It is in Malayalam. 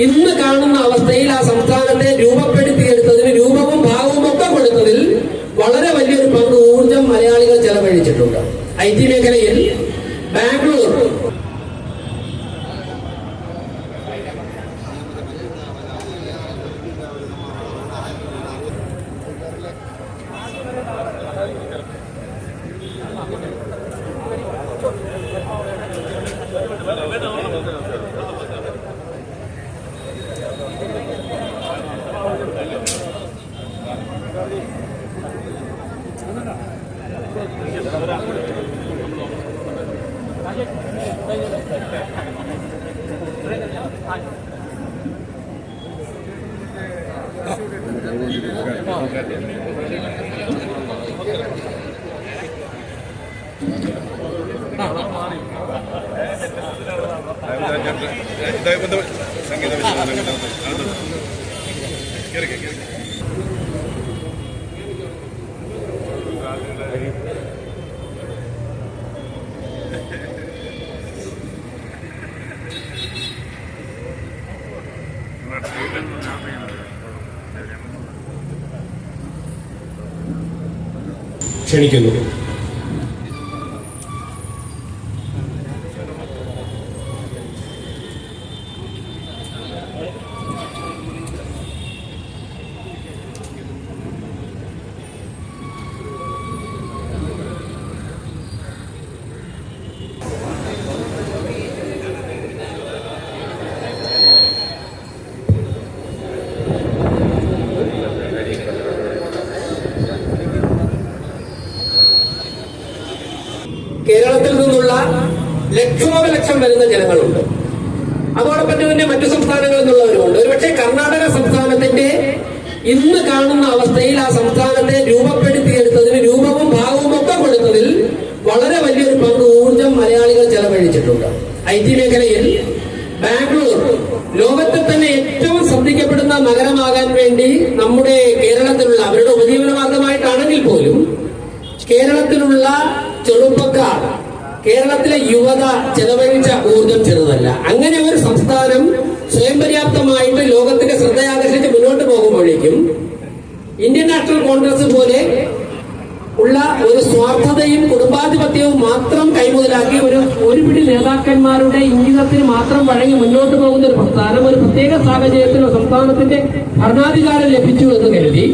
ഇന്ന് കാണുന്ന അവസ്ഥയിൽ ആ സംസ്ഥാനത്തെ രൂപപ്പെടുത്തിയെടുത്തതിന് രൂപവും ഭാവവും ഒക്കെ കൊടുത്തതിൽ വളരെ വലിയൊരു പങ്ക് ഊർജം മലയാളികൾ ചെലവഴിച്ചിട്ടുണ്ട്. IT മേഖലയിൽ ബാംഗ്ലൂർ ക്ഷണിക്കുന്നു. കേരളത്തിൽ നിന്നുള്ള ലക്ഷോപലക്ഷം വരുന്ന ജനങ്ങളുണ്ട്. അതോടൊപ്പം തന്നെ മറ്റു സംസ്ഥാനങ്ങളിൽ നിന്നുള്ളവരുമുണ്ട്. ഒരുപക്ഷെ കർണാടക സംസ്ഥാനത്തിന്റെ ഇന്ന് കാണുന്ന അവസ്ഥയിൽ ആ സംസ്ഥാനത്തെ രൂപപ്പെടുത്തിയെടുത്തതിന് രൂപവും ഭാവവും ഒക്കെ കൊടുത്തതിൽ വളരെ വലിയൊരു പങ്ക് ഊർജം മലയാളികൾ ചെലവഴിച്ചിട്ടുണ്ട്. IT മേഖലയിൽ ബാംഗ്ലൂർ ലോകത്തെ തന്നെ ഏറ്റവും ശ്രദ്ധിക്കപ്പെടുന്ന നഗരമാകാൻ വേണ്ടി നമ്മുടെ കേരളത്തിലുള്ള അവരുടെ ഉപജീവന മാർഗമായിട്ടാണെങ്കിൽ പോലും കേരളത്തിലുള്ള ചെറുപ്പക്കാർ, കേരളത്തിലെ യുവത ചെലവഴിച്ച ഊർജം ചെറുതല്ല. അങ്ങനെ ഒരു സംസ്ഥാനം സ്വയം പര്യാപ്തമായിട്ട് ലോകത്തിന്റെ ശ്രദ്ധയാകർഷിച്ച് മുന്നോട്ട് പോകുമ്പോഴേക്കും ഇന്ത്യൻ നാഷണൽ കോൺഗ്രസ് പോലെ ഉള്ള ഒരു സ്വാർത്ഥതയും കുടുംബാധിപത്യവും മാത്രം കൈമുതലാക്കി ഒരു പിടി നേതാക്കന്മാരുടെ ഇംഗിതത്തിന് മാത്രം വഴങ്ങി മുന്നോട്ട് പോകുന്ന ഒരു പ്രസ്ഥാനം ഒരു പ്രത്യേക സാഹചര്യത്തിൽ സംസ്ഥാനത്തിന്റെ ഭരണാധികാരം ലഭിച്ചു എന്ന് കരുതി